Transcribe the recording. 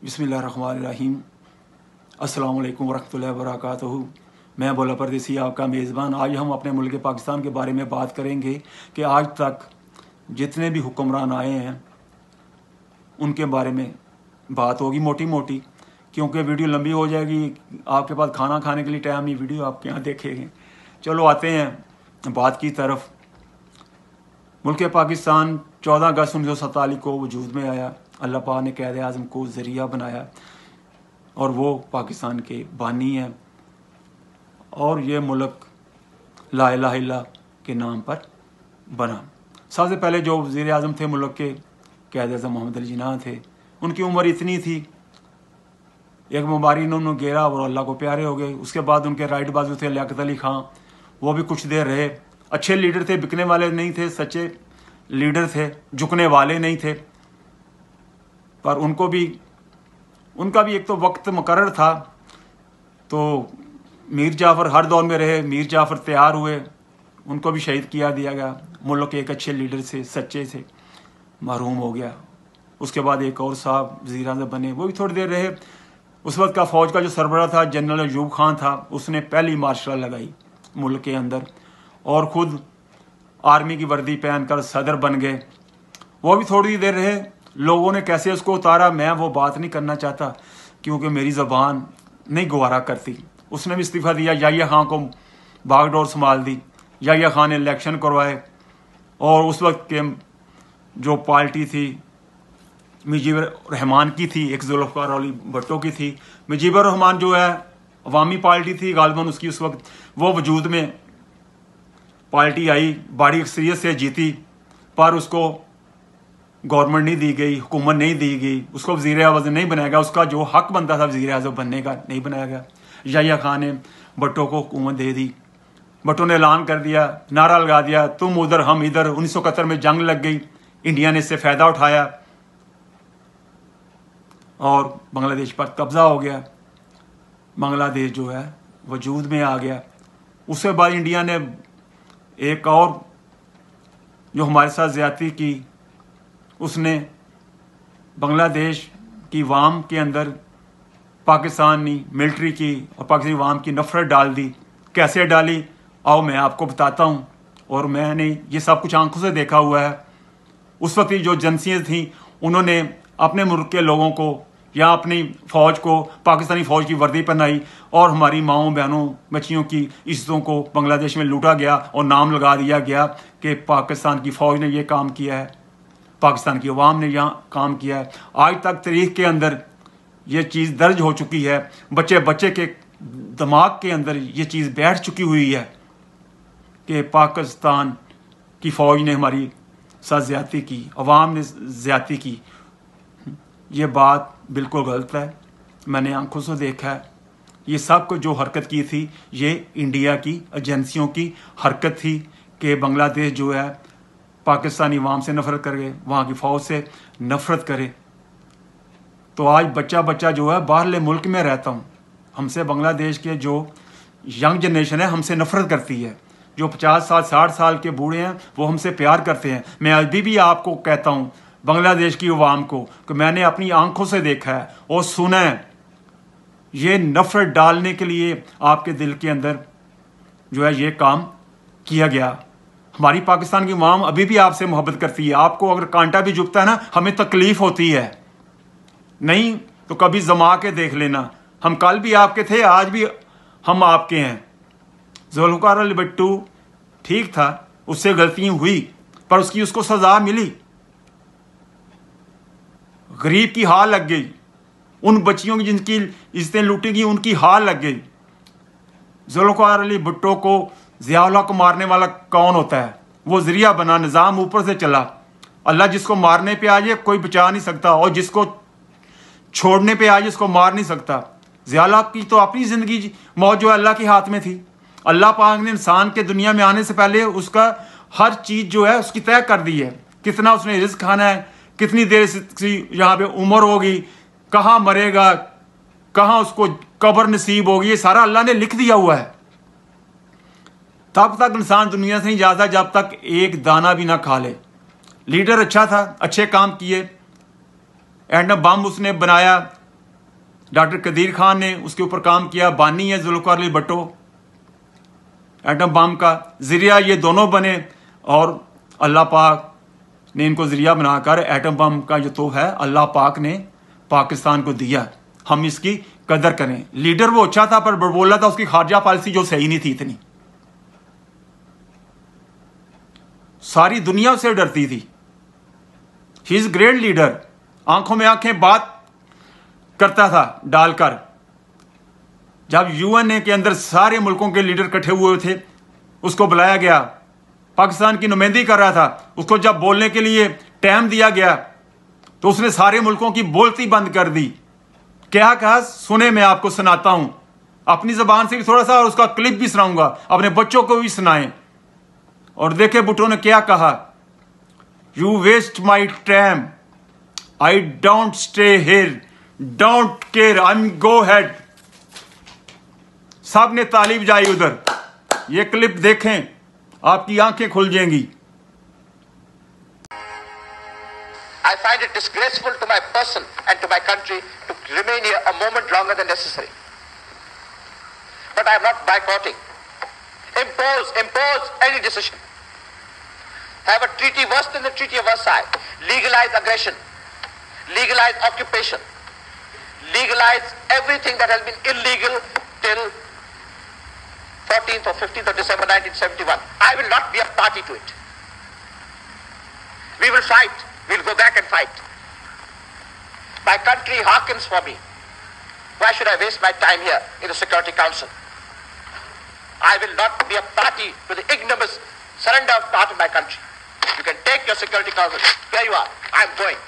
बिस्मिल्लाहिर्रहमानिर्रहीम। अस्सलाम वालेकुम वरहमतुल्लाहि वबरकातुहू। मैं बोला परदेसी आपका मेज़बान। आज हम अपने मुल्क पाकिस्तान के बारे में बात करेंगे कि आज तक जितने भी हुक्मरान आए हैं उनके बारे में बात होगी मोटी मोटी, क्योंकि वीडियो लंबी हो जाएगी। आपके पास खाना खाने के लिए टाइम नहीं, वीडियो आपके यहाँ देखेंगे। चलो आते हैं बात की तरफ। मुल्क पाकिस्तान 14 अगस्त 1947 को वजूद में आया। अल्लाह पाक ने क़ायद आज़म को ज़रिया बनाया और वो पाकिस्तान के बानी हैं, और ये मुल्क ला इलाहा इल्लल्लाह के नाम पर बना। सबसे पहले जो वज़ीर आज़म थे मुल्क के, क़ायद आज़म मोहम्मद अली जिन्ना थे। उनकी उम्र इतनी थी, एक बीमारी ने उन्होंने घेरा और अल्लाह को प्यारे हो गए। उसके बाद उनके राइट बाजू थे लियाकत अली खां, वो भी कुछ देर रहे। अच्छे लीडर थे, बिकने वाले नहीं थे, सच्चे लीडर थे, झुकने वाले नहीं थे। पर उनका भी एक तो वक्त मुकर्रर था। तो मीर जाफ़र हर दौर में रहे, मीर जाफ़र तैयार हुए, उनको भी शहीद किया दिया गया। मुल्क के एक अच्छे लीडर से, सच्चे से महरूम हो गया। उसके बाद एक और साहब वज़ीर आज़म बने, वो भी थोड़ी देर रहे। उस वक्त का फ़ौज का जो सरबराह था जनरल अयूब खान था, उसने पहली मार्शल लगाई मुल्क के अंदर और ख़ुद आर्मी की वर्दी पहनकर सदर बन गए। वो भी थोड़ी देर रहे। लोगों ने कैसे उसको उतारा, मैं वो बात नहीं करना चाहता क्योंकि मेरी ज़बान नहीं गवारा करती। उसने भी इस्तीफ़ा दिया, याहिया खान को बागडोर संभाल दी। याहिया खान ने इलेक्शन करवाए और उस वक्त के जो पार्टी थी मुजीबर रहमान की थी, एक जुल्फ़िकार अली भुट्टो की थी। मुजीबर रहमान जो है अवामी पार्टी थी गालिबन उसकी, उस वक्त वो वजूद में पार्टी आई, बड़ी अक्सरियत से जीती, पर उसको गवर्नमेंट नहीं दी गई, हुकूमत नहीं दी गई, उसको वज़ीर आज़म नहीं बनाया गया। उसका जो हक बनता था वज़ीर आज़म बनने का नहीं बनाया गया। याहिया खान ने भुट्टो को हुकूमत दे दी। भुट्टो ने ऐलान कर दिया, नारा लगा दिया, तुम उधर हम इधर। 1971 में जंग लग गई, इंडिया ने इससे फ़ायदा उठाया और बांग्लादेश पर कब्ज़ा हो गया। बांग्लादेश जो है वजूद में आ गया। उसके बाद इंडिया ने एक और जो हमारे साथ ज़्यादती की, उसने बांग्लादेश की वाम के अंदर पाकिस्तानी मिलिट्री की और पाकिस्तानी वाम की नफरत डाल दी। कैसे डाली आओ मैं आपको बताता हूँ, और मैंने ये सब कुछ आंखों से देखा हुआ है। उस वक्त की जो एजेंसियाँ थीं उन्होंने अपने मुल्क के लोगों को या अपनी फ़ौज को पाकिस्तानी फ़ौज की वर्दी पहनाई और हमारी माओं बहनों बच्चियों की इज्जतों को बांग्लादेश में लूटा गया और नाम लगा दिया गया कि पाकिस्तान की फ़ौज ने ये काम किया है, पाकिस्तान की अवाम ने यहाँ काम किया है। आज तक तारीख के अंदर ये चीज़ दर्ज हो चुकी है, बच्चे बच्चे के दिमाग के अंदर ये चीज़ बैठ चुकी हुई है कि पाकिस्तान की फ़ौज ने हमारी साथ ज़्यादती की, अवाम ने ज़्यादती की। ये बात बिल्कुल गलत है, मैंने आंखों से देखा है। ये सब को जो हरकत की थी ये इंडिया की एजेंसियों की हरकत थी कि बांग्लादेश जो है पाकिस्तानी अवाम से नफरत करे, वहाँ की फ़ौज से नफरत करे। तो आज बच्चा बच्चा जो है बाहरले मुल्क में रहता हूँ, हमसे बांग्लादेश के जो यंग जनरेशन है हमसे नफरत करती है। जो 50 साल 60 साल के बूढ़े हैं वो हमसे प्यार करते हैं। मैं अभी भी आपको कहता हूँ बांग्लादेश की अवाम को कि मैंने अपनी आंखों से देखा है और सुना है। ये नफरत डालने के लिए आपके दिल के अंदर जो है ये काम किया गया। हमारी पाकिस्तान की अवाम अभी भी आपसे मोहब्बत करती है। आपको अगर कांटा भी झुकता है ना, हमें तकलीफ होती है। नहीं तो कभी जमा के देख लेना, हम कल भी आपके थे, आज भी हम आपके हैं। जुल्फ़िकार अली भुट्टो ठीक था, उससे गलतियां हुई पर उसको सजा मिली। गरीब की हाल लग गई, उन बच्चियों की जिनकी इज्जतें लूटी गई उनकी हाल लग गई। जुल्फ़िकार अली भुट्टो को ज़िया-उल हक मारने वाला कौन होता है? वो ज़रिया बना, निज़ाम ऊपर से चला। अल्लाह जिसको मारने पे आ जाए कोई बचा नहीं सकता, और जिसको छोड़ने पे आ जाए उसको मार नहीं सकता। ज़िया-उल हक की तो अपनी ज़िंदगी मौत जो है अल्लाह के हाथ में थी। अल्लाह पाक ने इंसान के दुनिया में आने से पहले उसका हर चीज़ जो है उसकी तय कर दी है। कितना उसने रिज़्क़ खाना है, कितनी देर से यहाँ पे उम्र होगी, कहाँ मरेगा, कहाँ उसको कब्र नसीब होगी, ये सारा अल्लाह ने लिख दिया हुआ है। तब तक इंसान दुनिया से नहीं जाता जब तक एक दाना भी ना खा ले। लीडर अच्छा था, अच्छे काम किए, एटम बम उसने बनाया, ڈاکٹر قدیر خان نے اس کے اوپر کام کیا، بانی ہے ذوالفقار علی بھٹو ایٹم بم کا ذریعہ، یہ دونوں بنے، اور اللہ پاک نے ان کو ذریعہ بنا کر ایٹم بم کا جو تو ہے اللہ پاک نے پاکستان کو دیا. ہم اس کی قدر کریں. لیڈر وہ اچھا تھا پر بولا تھا اس کی خارجہ پالیسی جو صحیح نہیں تھی، اتنی ساری دنیا اسے ڈرتی تھی. ہی از گریٹ لیڈر، آنکھوں میں آنکھیں بات کرتا تھا ڈال کر. جب یو این اے کے اندر سارے ملکوں کے لیڈر اکٹھے ہوئے تھے، اس کو بلایا گیا، پاکستان کی نمائندگی کر رہا تھا. اس کو جب بولنے کے لیے ٹائم دیا گیا تو اس نے سارے ملکوں کی بولتی بند کر دی. کیا کہا سنے، میں آپ کو سناتا ہوں اپنی زبان سے بھی تھوڑا سا، اور اس کا کلپ بھی سناؤں گا، اپنے بچوں کو بھی سنائیں. اور دیکھیں بھٹو نے کیا کہا، you waste my time, I don't stay here, don't care, I go head. سب نے تالی بجائی ادھر. یہ کلپ دیکھیں، آپ کی آنکھیں کھل جائیں گی. I find it disgraceful to my person and to my country to remain here a moment longer than necessary. But I am not boycotting. Impose any decision. Have a treaty worse than the Treaty of Versailles. Legalize aggression. Legalize occupation. Legalize everything that has been illegal till 14th or 15th of December 1971. I will not be a party to it. We will fight. We'll go back and fight. My country hearkens for me. Why should I waste my time here in the Security Council? I will not be a party to the ignominious surrender of part of my country. You can take your Security Council. Here you are. I'm going.